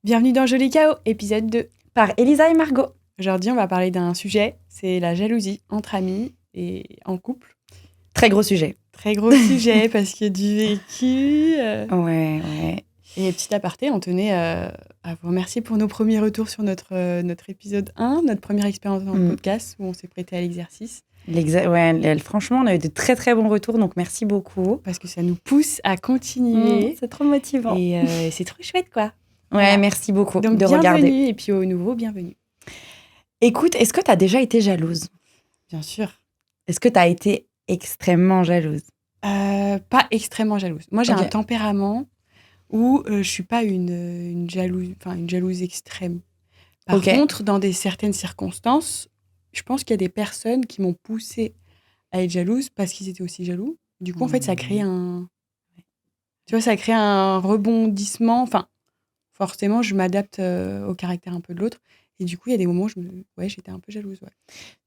Bienvenue dans Joli Chaos, épisode 2. Par Elisa et Margot. Aujourd'hui, on va parler d'un sujet, c'est la jalousie entre amis et en couple. Très gros sujet. Très gros sujet parce qu'il y a du vécu. Ouais. Et petit aparté, on tenait à vous remercier pour nos premiers retours sur notre épisode 1, notre première expérience dans le podcast où on s'est prêté à l'exercice. Franchement, on a eu de très très bons retours, donc merci beaucoup. Parce que ça nous pousse à continuer. C'est trop motivant. Et c'est trop chouette, quoi. Ouais, voilà. Merci beaucoup donc, de bienvenue, regarder. Et puis au nouveau, bienvenue. Écoute, est-ce que tu as déjà été jalouse ? Bien sûr. Est-ce que tu as été extrêmement jalouse ? Pas extrêmement jalouse. Moi, j'ai un tempérament où je suis pas une jalouse extrême. Par contre, dans certaines circonstances, je pense qu'il y a des personnes qui m'ont poussée à être jalouse parce qu'ils étaient aussi jaloux. Du coup, en fait, ça crée un rebondissement. Enfin, forcément, je m'adapte au caractère un peu de l'autre. Et du coup, il y a des moments où j'étais un peu jalouse. Ouais.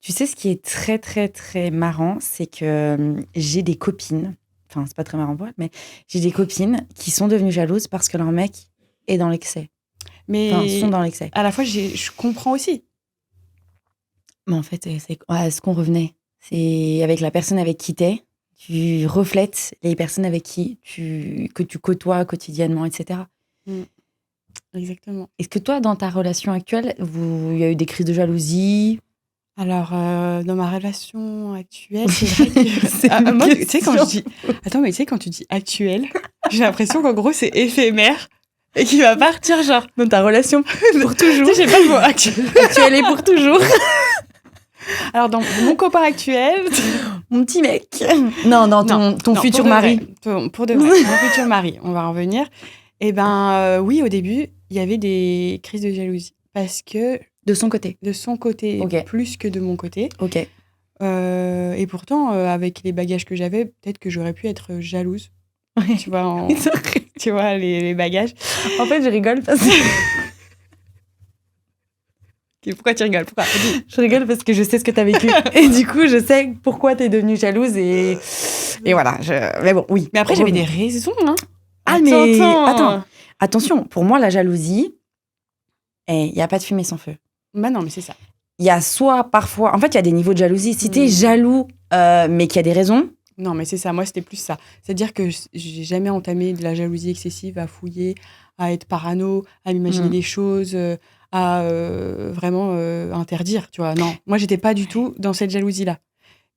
Tu sais, ce qui est très, très, très marrant, c'est que j'ai des copines, enfin, c'est pas très marrant pour elles, mais j'ai des copines qui sont devenues jalouses parce que leur mec est dans l'excès. Mais sont dans l'excès. À la fois, je comprends aussi. Mais en fait, c'est à ce qu'on revenait. C'est avec la personne avec qui t'es, tu reflètes les personnes avec que tu côtoies quotidiennement, etc. Exactement. Est-ce que toi, dans ta relation actuelle, il y a eu des crises de jalousie ? Alors, dans ma relation actuelle, c'est vrai que... moi, tu sais, quand je dis... Attends, mais tu sais, quand tu dis actuelle, j'ai l'impression qu'en gros, c'est éphémère et qu'il va partir, genre... Dans ta relation pour toujours. Tu sais, j'ai pas le mot actuel. Actuelle et pour toujours. Alors, dans mon copain actuel... Mon petit mec. Non, ton futur mari. Pour de vrai, mon futur mari, on va en venir. Eh ben, oui, au début, il y avait des crises de jalousie. Parce que... De son côté, plus que de mon côté. Ok. Et pourtant, avec les bagages que j'avais, peut-être que j'aurais pu être jalouse. Ouais. Tu vois, tu vois les bagages. En fait, je rigole parce que... Pourquoi tu rigoles ? Pourquoi ? Je rigole parce que je sais ce que tu as vécu. Et du coup, je sais pourquoi tu es devenue jalouse. Et voilà. Mais bon, oui. Mais après, j'avais des raisons. Hein. Attends. Attention, pour moi, la jalousie, il n'y a pas de fumée sans feu. Bah non, mais c'est ça. Il y a soit parfois... En fait, il y a des niveaux de jalousie. Si tu es jaloux, mais qu'il y a des raisons... Non, mais c'est ça. Moi, c'était plus ça. C'est-à-dire que j'ai jamais entamé de la jalousie excessive, à fouiller, à être parano, à m'imaginer des choses... à vraiment interdire, tu vois. Non, moi, j'étais pas du tout dans cette jalousie-là.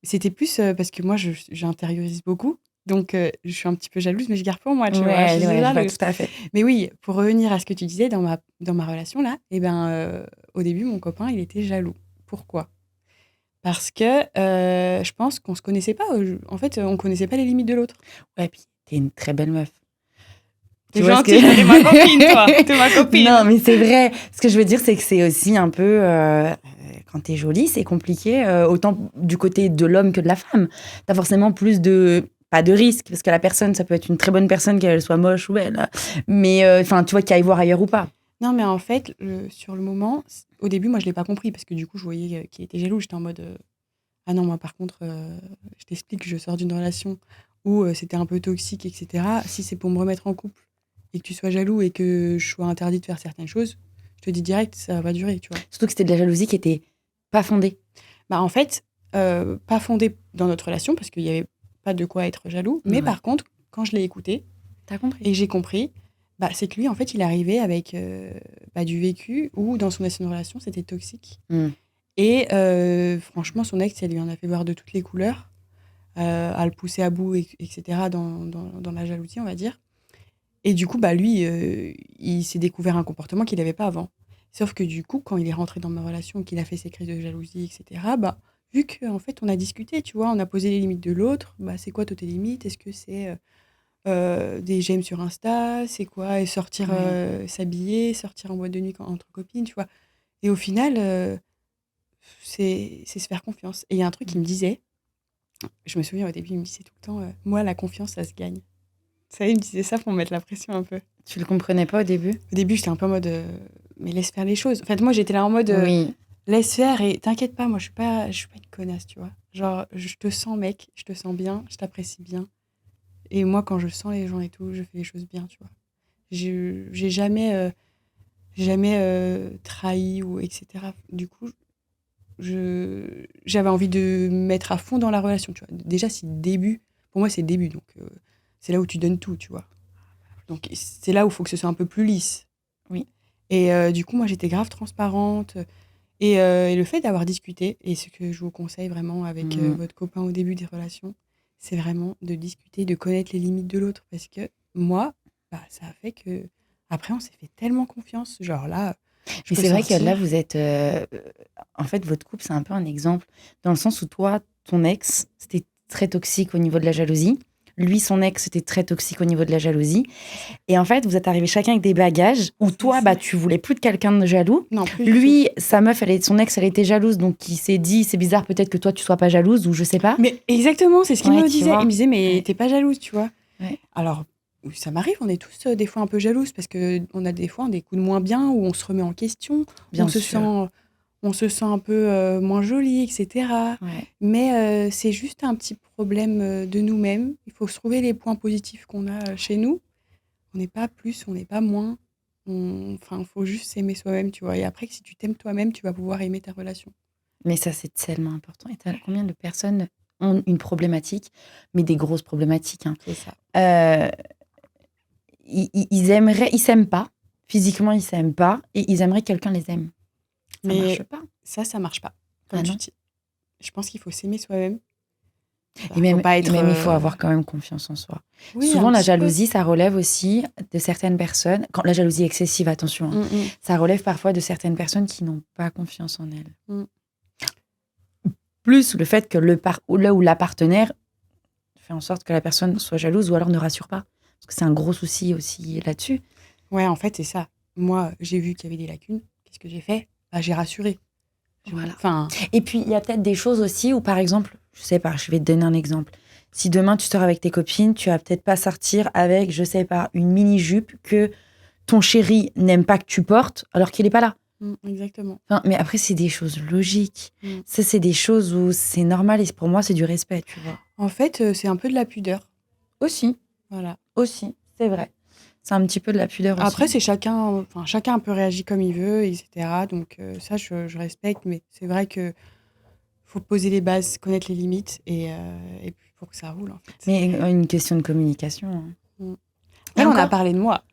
C'était plus parce que moi, j'intériorise beaucoup. Donc, je suis un petit peu jalouse, mais je garde pour moi, tu vois. Je vois tout à fait. Mais oui, pour revenir à ce que tu disais, dans ma relation, là, au début, mon copain, il était jaloux. Pourquoi ? Parce que je pense qu'on se connaissait pas. En fait, on connaissait pas les limites de l'autre. Ouais, puis t'es une très belle meuf. Tu vois gentille, t'es ma copine, toi. T'es ma copine. Non, mais c'est vrai. Ce que je veux dire, c'est que c'est aussi un peu... quand t'es jolie, c'est compliqué, autant du côté de l'homme que de la femme. T'as forcément plus de... Pas de risque, parce que la personne, ça peut être une très bonne personne, qu'elle soit moche ou belle. Mais, tu vois, qu'il aille voir ailleurs ou pas. Non, mais en fait, sur le moment, au début, moi, je l'ai pas compris, parce que du coup, je voyais qu'il était jaloux. J'étais en mode... Ah non, moi, par contre, je t'explique, je sors d'une relation où c'était un peu toxique, etc. Si c'est pour me remettre en couple, et que tu sois jaloux et que je sois interdit de faire certaines choses, je te dis direct, ça va pas durer, tu vois. Surtout que c'était de la jalousie qui était pas fondée. Bah, en fait, pas fondée dans notre relation, parce qu'il y avait pas de quoi être jaloux. Mais par contre, quand je l'ai écouté, t'as compris. Et j'ai compris, c'est que lui, en fait, il est arrivé avec du vécu où, dans son ancienne relation, c'était toxique. Et franchement, son ex, elle lui en a fait voir de toutes les couleurs, à le pousser à bout, etc., dans la jalousie, on va dire. Et du coup, lui, il s'est découvert un comportement qu'il n'avait pas avant. Sauf que du coup, quand il est rentré dans ma relation, qu'il a fait ses crises de jalousie, etc., vu qu'en fait, on a discuté, tu vois, on a posé les limites de l'autre, c'est quoi toi tes limites ? Est-ce que c'est des j'aime sur Insta ? C'est quoi ? Et sortir, s'habiller, sortir en boîte de nuit entre copines, tu vois ? Et au final, c'est se faire confiance. Et il y a un truc qui me disait, je me souviens au début, il me disait tout le temps, moi, la confiance, ça se gagne. Ça, il me disait ça pour me mettre la pression un peu. Tu le comprenais pas au début ? Au début, j'étais un peu en mode, mais laisse faire les choses. En fait, moi, j'étais là en mode, laisse faire et t'inquiète pas, moi, je suis pas une connasse, tu vois. Genre, je te sens, mec, je te sens bien, je t'apprécie bien. Et moi, quand je sens les gens et tout, je fais les choses bien, tu vois. J'ai jamais J'ai jamais trahi ou etc. Du coup, j'avais envie de me mettre à fond dans la relation, tu vois. Déjà, c'est le début. Pour moi, c'est le début, donc c'est là où tu donnes tout, tu vois. Donc c'est là où il faut que ce soit un peu plus lisse. Oui. Et du coup, moi, j'étais grave transparente. Et le fait d'avoir discuté, et ce que je vous conseille vraiment avec votre copain au début des relations, c'est vraiment de discuter, de connaître les limites de l'autre. Parce que moi, bah, ça a fait que après on s'est fait tellement confiance. Genre là, je Mais peux c'est vrai que là, sortir. vous êtes. En fait, votre couple, c'est un peu un exemple, dans le sens où toi, ton ex, c'était très toxique au niveau de la jalousie. Lui, son ex, c'était très toxique au niveau de la jalousie. Et en fait, vous êtes arrivés chacun avec des bagages où toi, bah, tu voulais plus de quelqu'un de jaloux. Non, plus du tout. Lui, sa meuf, son ex, elle était jalouse, donc il s'est dit, c'est bizarre peut-être que toi, tu sois pas jalouse, ou je sais pas. Mais exactement, c'est ce qu'il Ouais, me tu disait. vois. Il me disait, mais Ouais. t'es pas jalouse, tu vois. Ouais. Alors, ça m'arrive, on est tous des fois un peu jalouses parce qu'on a des fois des coups de moins bien où on se remet en question, Bien sûr. on se sent un peu moins jolie, etc. Ouais. Mais c'est juste un petit problème de nous-mêmes. Il faut se trouver les points positifs qu'on a chez nous. On n'est pas plus, on n'est pas moins. Enfin, il faut juste s'aimer soi-même, tu vois. Et après, si tu t'aimes toi-même, tu vas pouvoir aimer ta relation. Mais ça, c'est tellement important. Et combien de personnes ont une problématique, mais des grosses problématiques, hein. C'est ça. Ils s'aiment pas. Physiquement, ils s'aiment pas. Et ils aimeraient que quelqu'un les aime. Ça marche pas. Ça marche pas, comme Ah tu non. dis. Je pense qu'il faut s'aimer soi-même. Et Faut même, pas être, il faut avoir quand même confiance en soi. Oui, Souvent, un la petit peu. jalousie, ça relève aussi de certaines personnes. Quand la jalousie excessive, attention, hein, ça relève parfois de certaines personnes qui n'ont pas confiance en elles. Plus le fait que là où la partenaire fait en sorte que la personne soit jalouse ou alors ne rassure pas. Parce que c'est un gros souci aussi là-dessus. Ouais, en fait, c'est ça. Moi, j'ai vu qu'il y avait des lacunes. Qu'est-ce que j'ai fait? Bah, j'ai rassuré. Voilà. Enfin, Et puis, il y a peut-être des choses aussi où, par exemple, je sais pas, je vais te donner un exemple. Si demain tu sors avec tes copines, tu vas peut-être pas sortir avec, je sais pas, une mini-jupe que ton chéri n'aime pas que tu portes alors qu'il est pas là. exactement. Enfin, mais après, c'est des choses logiques. Ça, c'est des choses où c'est normal et pour moi, c'est du respect, tu vois. En fait, c'est un peu de la pudeur. Aussi. Voilà. Aussi, c'est vrai. C'est un petit peu de la pudeur aussi. Après, c'est chacun un peu réagit comme il veut, etc. Donc ça, je respecte, mais c'est vrai que faut poser les bases, connaître les limites, et puis pour que ça roule, en fait. Mais une question de communication. Hein. Là, on a parlé de moi.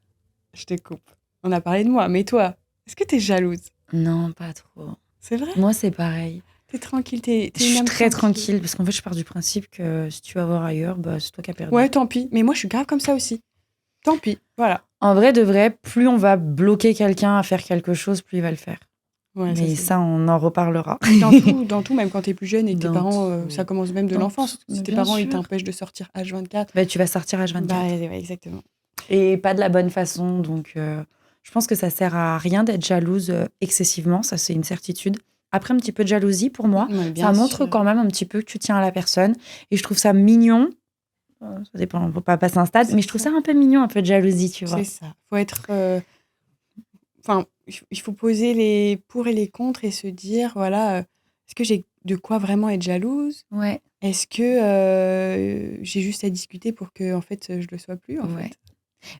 Je te coupe. On a parlé de moi, mais toi, est-ce que t'es jalouse? Non, pas trop. C'est vrai? Moi, c'est pareil. T'es tranquille, Je suis très tranquille parce qu'en fait, je pars du principe que si tu vas voir ailleurs, bah, c'est toi qui as perdu. Ouais, tant pis. Mais moi, je suis grave comme ça aussi. Tant pis, voilà. En vrai, de vrai, plus on va bloquer quelqu'un à faire quelque chose, plus il va le faire. Ouais, mais ça, on en reparlera. Dans tout, même quand t'es plus jeune et tes parents, ça commence même de l'enfance. Si tes parents, ils t'empêchent de sortir H24. Bah, tu vas sortir H24. Bah, ouais, exactement. Et pas de la bonne façon. Donc, je pense que ça sert à rien d'être jalouse excessivement. Ça, c'est une certitude. Après, un petit peu de jalousie, pour moi, ça montre quand même un petit peu que tu tiens à la personne. Et je trouve ça mignon. Ça dépend, on ne peut pas passer un stade. Mais je trouve ça un peu mignon, un peu de jalousie, tu vois. C'est ça. Faut être... Enfin, il faut poser les pour et les contre et se dire, voilà, est-ce que j'ai de quoi vraiment être jalouse? Ouais. Est-ce que j'ai juste à discuter pour que, en fait, je le sois plus, en fait?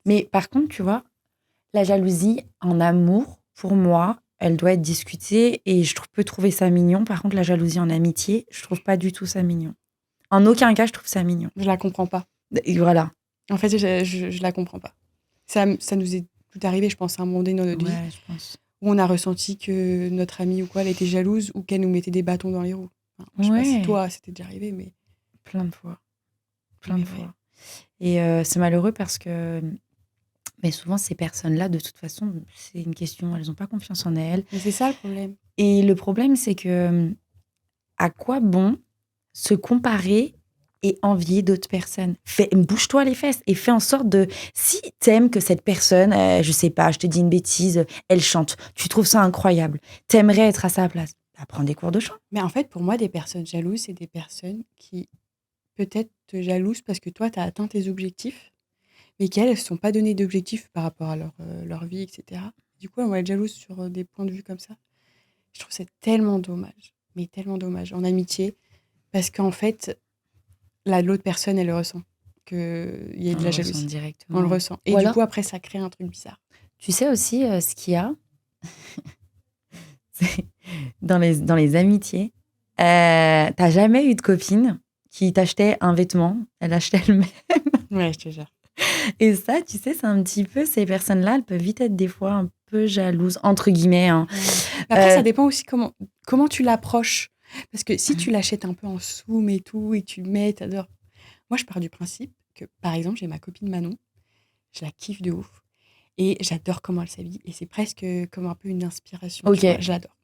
Mais par contre, tu vois, la jalousie en amour, pour moi, elle doit être discutée et je peux trouver ça mignon. Par contre, la jalousie en amitié, je trouve pas du tout ça mignon. En aucun cas, je trouve ça mignon. Je la comprends pas. Et voilà. En fait, je la comprends pas. Ça nous est tout arrivé, je pense, à un moment donné dans notre vie. Je pense. Où on a ressenti que notre amie ou quoi, elle était jalouse ou qu'elle nous mettait des bâtons dans les roues. Enfin, je sais pas si toi, c'était déjà arrivé, mais... Plein de fois. Plein de fois. Et c'est malheureux parce que... Mais souvent, ces personnes-là, de toute façon, c'est une question, elles n'ont pas confiance en elles. Mais c'est ça le problème. Et le problème, c'est que à quoi bon se comparer et envier d'autres personnes? Bouge-toi les fesses et fais en sorte de... Si t'aimes que cette personne, je sais pas, je te dis une bêtise, elle chante, tu trouves ça incroyable, t'aimerais être à sa place, prends des cours de chant. Mais en fait, pour moi, des personnes jalouses, c'est des personnes qui peut-être te jalousent parce que toi, tu as atteint tes objectifs, mais qu'elles ne se sont pas donné d'objectifs par rapport à leur vie, etc. Du coup, elles vont être jalouses sur des points de vue comme ça. Je trouve c'est tellement dommage, mais tellement dommage en amitié, parce qu'en fait, l'autre personne, elle le ressent, qu'il y ait de la jalousie. Directement. On le ressent. Et du coup, après, ça crée un truc bizarre. Tu sais aussi ce qu'il y a, Dans les amitiés, t'as jamais eu de copine qui t'achetait un vêtement, elle achetait elle-même? Ouais, je te jure. Et ça, tu sais, c'est un petit peu, ces personnes-là, elles peuvent vite être des fois un peu jalouses, entre guillemets. Hein. Après, ça dépend aussi comment tu l'approches. Parce que si tu l'achètes un peu en soum et tout, et que tu mets, t'adores. Moi, je pars du principe que, par exemple, j'ai ma copine Manon, je la kiffe de ouf. Et j'adore comment elle s'habille. Et c'est presque comme un peu une inspiration. Ok. Tu vois, je l'adore.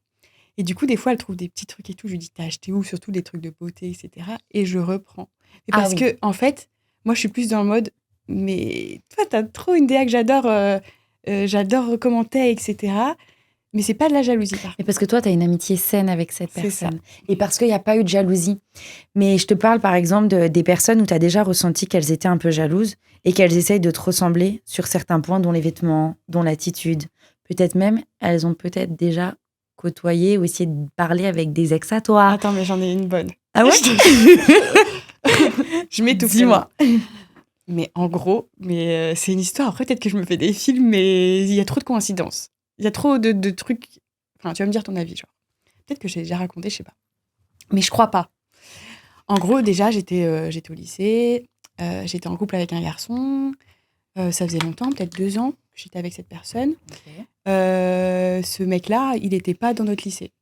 Et du coup, des fois, elle trouve des petits trucs et tout. Je lui dis, t'as acheté où? Surtout des trucs de beauté, etc. Et je reprends. Et parce que, en fait, moi, je suis plus dans le mode, mais toi, t'as trop une DA que j'adore. J'adore comment t'es, etc. Mais c'est pas de la jalousie, par contre. Et parce que toi, t'as une amitié saine avec cette personne. Et parce qu'il n'y a pas eu de jalousie. Mais je te parle, par exemple, des personnes où t'as déjà ressenti qu'elles étaient un peu jalouses et qu'elles essayent de te ressembler sur certains points, dont les vêtements, dont l'attitude. Peut-être même, elles ont peut-être déjà côtoyé ou essayé de parler avec des ex à toi. Attends, mais j'en ai une bonne. Ah ouais? Je m'étouffe. Dis-moi. Mais en gros, c'est une histoire. Après, peut-être que je me fais des films, mais il y a trop de coïncidences. Il y a trop de trucs. Enfin, tu vas me dire ton avis, genre. Peut-être que j'ai déjà raconté, je sais pas. Mais je crois pas. En gros, déjà, j'étais au lycée. J'étais en couple avec un garçon. Ça faisait longtemps, peut-être 2 ans que j'étais avec cette personne. Okay. Ce mec-là, il n'était pas dans notre lycée.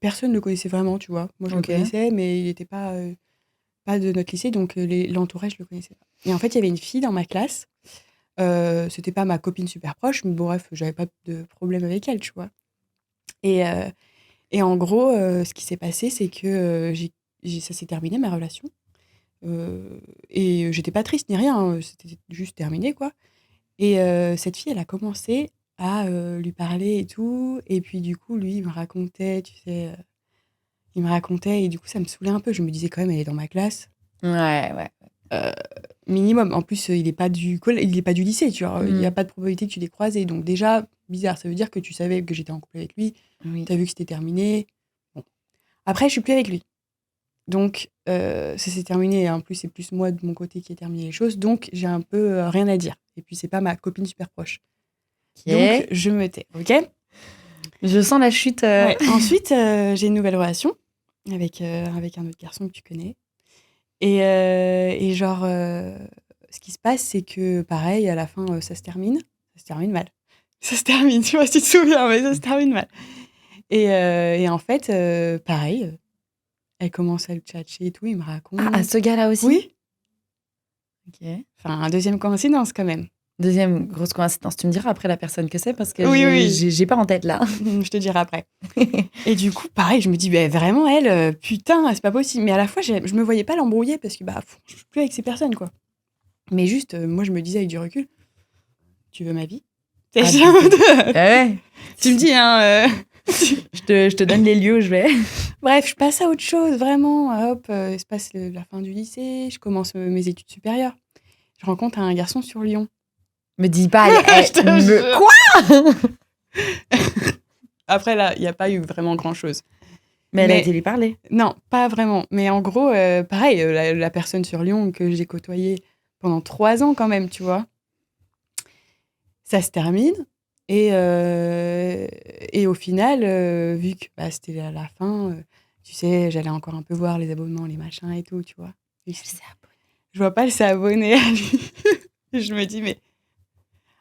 Personne ne le connaissait vraiment, tu vois. Moi, je le connaissais, mais il n'était pas de notre lycée, donc l'entourage, je le connaissais pas. Et en fait, il y avait une fille dans ma classe. C'était pas ma copine super proche, mais bon, bref, j'avais pas de problème avec elle, tu vois. Et en gros, ce qui s'est passé, c'est que ça s'est terminé, ma relation. Et j'étais pas triste ni rien, hein, c'était juste terminé, quoi. Et cette fille, elle a commencé à lui parler et tout. Et puis, du coup, lui, il me racontait, tu sais, et du coup, ça me saoulait un peu. Je me disais quand même, elle est dans ma classe. Ouais. Minimum. En plus, il n'est pas du lycée, tu vois. Il n'y a pas de probabilité que tu l'aies croisé. Donc déjà, bizarre. Ça veut dire que tu savais que j'étais en couple avec lui. Oui. Tu as vu que c'était terminé. Bon. Après, je suis plus avec lui. Donc, ça s'est terminé. En plus, c'est plus moi, de mon côté, qui ai terminé les choses. Donc, j'ai un peu rien à dire. Et puis, c'est pas ma copine super proche. Okay. Donc, je me tais. OK? Je sens la chute. Ouais. Ensuite, j'ai une nouvelle relation avec un autre garçon que tu connais. Et genre, ce qui se passe, c'est que, pareil, à la fin, ça se termine. Ça se termine mal. Ça se termine, tu vois, si tu te souviens, mais ça se termine mal. Et en fait, pareil, elle commence à le tchatcher et tout, il me raconte. Ah, ce gars-là aussi? Oui. Ok. Enfin, deuxième coïncidence, quand même. Deuxième grosse coïncidence. Tu me diras après la personne que c'est, parce que oui. J'ai pas en tête, là. Je te dirai après. Et du coup, pareil, je me dis, bah, vraiment, elle, putain, c'est pas possible. Mais à la fois, je me voyais pas l'embrouiller parce que je suis plus avec ces personnes, quoi. Mais juste, moi, je me disais avec du recul, tu veux ma vie? Ouais. Tu me dis, hein. Je te donne les lieux où je vais. Bref, je passe à autre chose, vraiment. Hop, il se passe la fin du lycée, je commence mes études supérieures. Je rencontre un garçon sur Lyon. Me dis pas, Quoi? Après, là, il n'y a pas eu vraiment grand-chose. Mais elle a été lui parler. Non, pas vraiment. Mais en gros, pareil, la personne sur Lyon que j'ai côtoyée pendant 3 ans quand même, tu vois. Ça se termine. Et au final, vu que c'était à la fin, tu sais, j'allais encore un peu voir les abonnements, les machins et tout, tu vois. Je vois pas le s'abonner à lui. Je me dis, mais...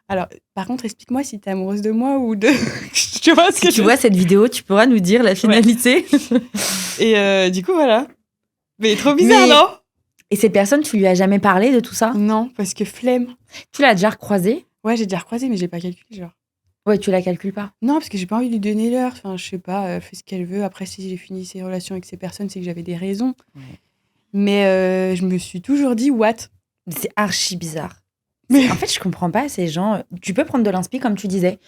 Alors, par contre, explique-moi si t'es amoureuse de moi ou de... Tu vois si tu vois cette vidéo, tu pourras nous dire la finalité. Ouais. Et du coup, voilà. Mais trop bizarre, non? Et cette personne, tu lui as jamais parlé de tout ça? Non, parce que flemme. Tu l'as déjà recroisée? Ouais, j'ai déjà recroisé, mais j'ai pas calculé, genre. Ouais, tu la calcules pas? Non, parce que j'ai pas envie de lui donner l'heure. Enfin, je sais pas, elle fait ce qu'elle veut. Après, si j'ai fini ces relations avec ces personnes, c'est que j'avais des raisons. Ouais. Mais je me suis toujours dit, what? C'est archi bizarre. Mais en fait, je comprends pas ces gens. Tu peux prendre de l'inspi, comme tu disais.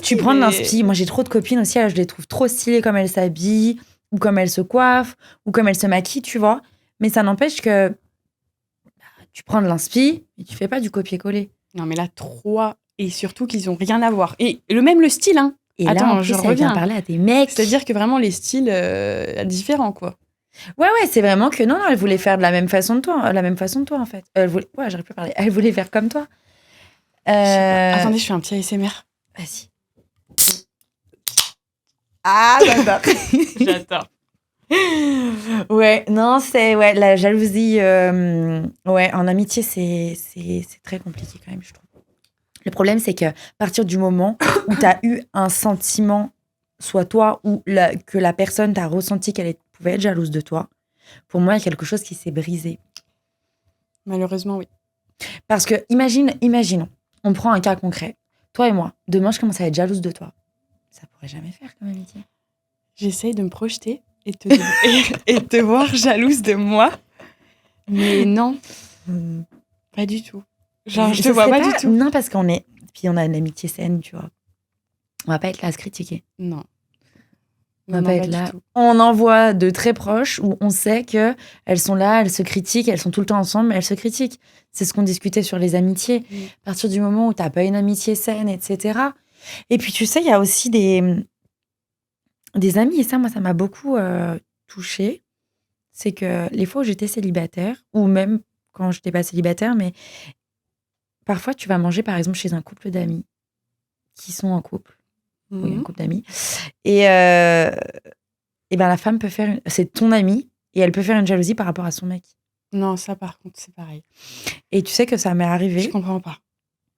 Tu prends de l'inspi. Moi, j'ai trop de copines aussi. Je les trouve trop stylées comme elles s'habillent, ou comme elles se coiffent, ou comme elles se maquillent, tu vois. Mais ça n'empêche que tu prends de l'inspi et tu fais pas du copier-coller. Non, mais là, 3. Et surtout qu'ils ont rien à voir. Et le style, hein. Et attends, là, je reviens parler à tes mecs. C'est-à-dire que vraiment, les styles différents, quoi. Ouais, c'est vraiment que non, elle voulait faire de la même façon de toi, en fait. Ouais, j'aurais pu parler. Elle voulait faire comme toi. Attendez, je fais un petit ASMR. Vas-y. Ah, j'adore. J'adore. Ouais, non, c'est ouais, la jalousie. Ouais, en amitié, c'est très compliqué quand même, je trouve. Le problème, c'est que à partir du moment où tu as eu un sentiment, soit toi ou que la personne t'a ressenti qu'elle pouvait être jalouse de toi, pour moi, il y a quelque chose qui s'est brisé. Malheureusement, oui. Parce que imaginons, on prend un cas concret. Toi et moi, demain, je commence à être jalouse de toi. Ça pourrait jamais faire comme amitié. J'essaye de me projeter et te voir jalouse de moi. Mais non, pas du tout. Genre, je te vois pas du tout. Non, parce qu'on est... Puis on a une amitié saine, tu vois. On va pas être là à se critiquer. Non. On va pas être là. On en voit de très proches où on sait que elles sont là, elles se critiquent, elles sont tout le temps ensemble, mais elles se critiquent. C'est ce qu'on discutait sur les amitiés. À partir du moment où t'as pas une amitié saine, etc. Et puis tu sais, il y a aussi des amis, et ça, moi, ça m'a beaucoup touchée. C'est que les fois où j'étais célibataire, ou même quand j'étais pas célibataire, mais parfois tu vas manger par exemple chez un couple d'amis qui sont en couple. Oui, un couple d'amis. Et ben la femme peut faire... C'est ton amie, et elle peut faire une jalousie par rapport à son mec. Non, ça par contre, c'est pareil. Et tu sais que ça m'est arrivé. Je comprends pas.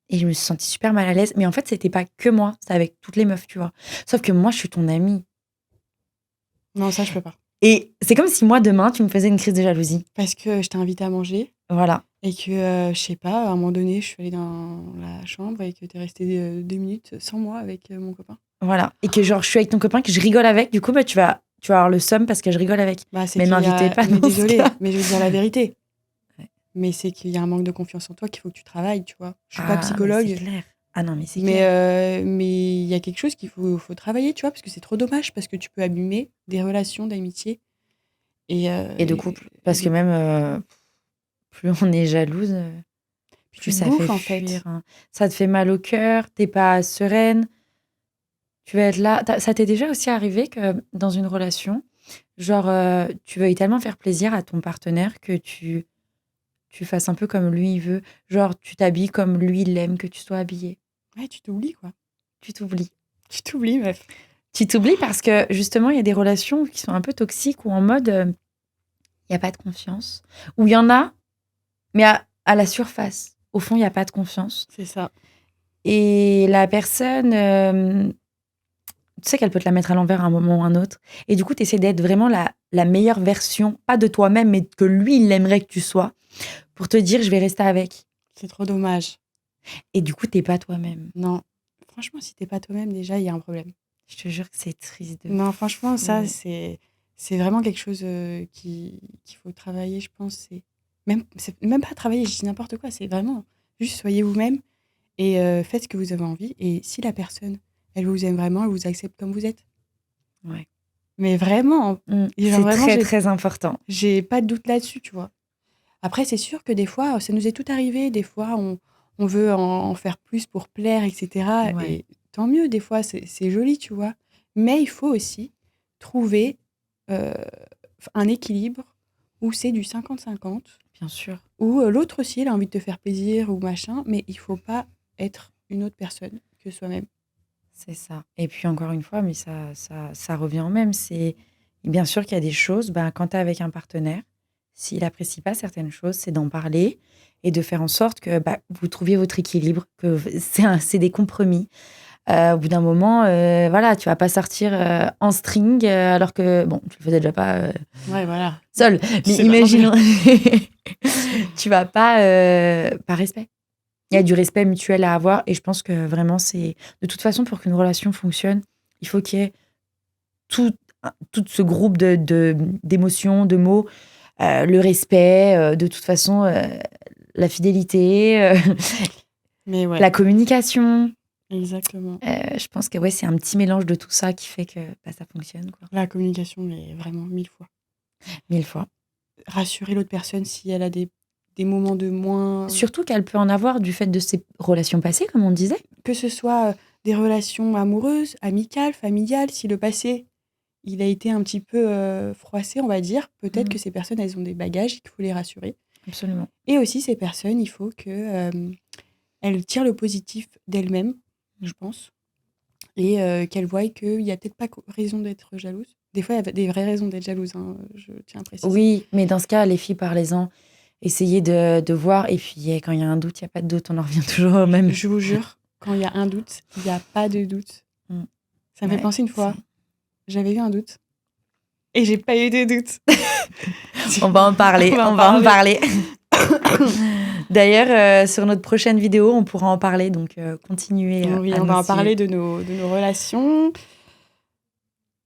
Et je me suis sentie super mal à l'aise. Mais en fait, c'était pas que moi, c'était avec toutes les meufs, tu vois. Sauf que moi, je suis ton amie. Non, ça, je peux pas. Et c'est comme si moi, demain, tu me faisais une crise de jalousie. Parce que je t'ai invité à manger. Voilà. Et que, je sais pas, à un moment donné, je suis allée dans la chambre et que t'es resté 2 minutes sans moi avec mon copain. Voilà. Et que genre, je suis avec ton copain, que je rigole avec. Du coup, bah, tu vas avoir le seum parce que je rigole avec. Bah, mais m'invitez pas. Mais désolée, mais je veux dire la vérité. Ouais. Mais c'est qu'il y a un manque de confiance en toi qu'il faut que tu travailles, tu vois. Je suis pas psychologue. C'est clair. Ah non, mais c'est clair. Mais il y a quelque chose qu'il faut travailler, tu vois, parce que c'est trop dommage, parce que tu peux abîmer des relations d'amitié. Et de couple. Parce que même, plus on est jalouse, plus ça fait fuir. En fait. Hein. Ça te fait mal au cœur, t'es pas sereine. Tu vas être là. Ça t'est déjà aussi arrivé que dans une relation, genre, tu veuilles tellement faire plaisir à ton partenaire que tu fasses un peu comme lui il veut. Genre, tu t'habilles comme lui il aime que tu sois habillée. Ouais, tu t'oublies, quoi. Tu t'oublies. Tu t'oublies, meuf. Tu t'oublies parce que, justement, il y a des relations qui sont un peu toxiques ou en mode, il n'y a pas de confiance. Ou il y en a, mais à la surface. Au fond, il n'y a pas de confiance. C'est ça. Et la personne... tu sais qu'elle peut te la mettre à l'envers à un moment ou à un autre. Et du coup, tu essaies d'être vraiment la meilleure version, pas de toi-même, mais que lui, il aimerait que tu sois, pour te dire, je vais rester avec. C'est trop dommage. Et du coup, t'es pas toi-même. Non. Franchement, si t'es pas toi-même, déjà, il y a un problème. Je te jure que c'est triste. Non, franchement, ça, c'est vraiment quelque chose qu'il faut travailler, je pense. C'est même pas travailler, je dis n'importe quoi. C'est vraiment juste soyez vous-même et faites ce que vous avez envie. Et si la personne, elle vous aime vraiment, elle vous accepte comme vous êtes. Ouais. Mais vraiment, c'est vraiment, très, très important. J'ai pas de doute là-dessus, tu vois. Après, c'est sûr que des fois, ça nous est tout arrivé. Des fois, on veut en faire plus pour plaire, etc. Ouais. Et tant mieux, des fois, c'est joli, tu vois. Mais il faut aussi trouver un équilibre où c'est du 50-50. Bien sûr. Où l'autre aussi, il a envie de te faire plaisir ou machin, mais il faut pas être une autre personne que soi-même. C'est ça. Et puis encore une fois, mais ça revient au même. C'est bien sûr qu'il y a des choses, quand tu es avec un partenaire, s'il n'apprécie pas certaines choses, c'est d'en parler et de faire en sorte que vous trouviez votre équilibre, que c'est des compromis. Au bout d'un moment, voilà, tu vas pas sortir en string alors que, bon, tu le faisais déjà pas ouais, voilà. seul. Mais imaginons, tu vas pas, par respect. Il y a du respect mutuel à avoir et je pense que vraiment, c'est... De toute façon, pour qu'une relation fonctionne, il faut qu'il y ait tout ce groupe d'émotions, de mots, le respect, de toute façon, la fidélité, mais ouais. la communication. Exactement. Je pense que c'est un petit mélange de tout ça qui fait que ça fonctionne. Quoi. La communication, mais vraiment 1000 fois. 1000 fois. Rassurer l'autre personne si elle a des moments de moins... Surtout qu'elle peut en avoir du fait de ses relations passées, comme on disait. Que ce soit des relations amoureuses, amicales, familiales, si le passé, il a été un petit peu froissé, on va dire, peut-être que ces personnes, elles ont des bagages, qu'il faut les rassurer. Absolument. Et aussi, ces personnes, il faut qu'elles tirent le positif d'elles-mêmes, je pense. et qu'elle voie qu'il n'y a peut-être pas raison d'être jalouse. Des fois, il y a des vraies raisons d'être jalouse, hein, je tiens à préciser. Oui, mais dans ce cas, les filles, parlez-en. Essayez de voir. Et puis, quand il y a un doute, il n'y a pas de doute. On en revient toujours au même. Je vous jure, quand il y a un doute, il n'y a pas de doute. Ça me fait penser une fois, j'avais eu un doute. Et j'ai pas eu de doute. On va en parler. On va en parler. D'ailleurs, sur notre prochaine vidéo, on pourra en parler. Donc, continuez. Oui, on va en parler de nos relations.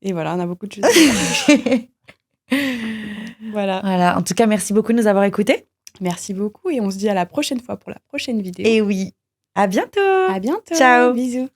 Et voilà, on a beaucoup de choses à dire. Voilà. En tout cas, merci beaucoup de nous avoir écoutés. Merci beaucoup. Et on se dit à la prochaine fois pour la prochaine vidéo. Et oui. À bientôt. À bientôt. Ciao. Bisous.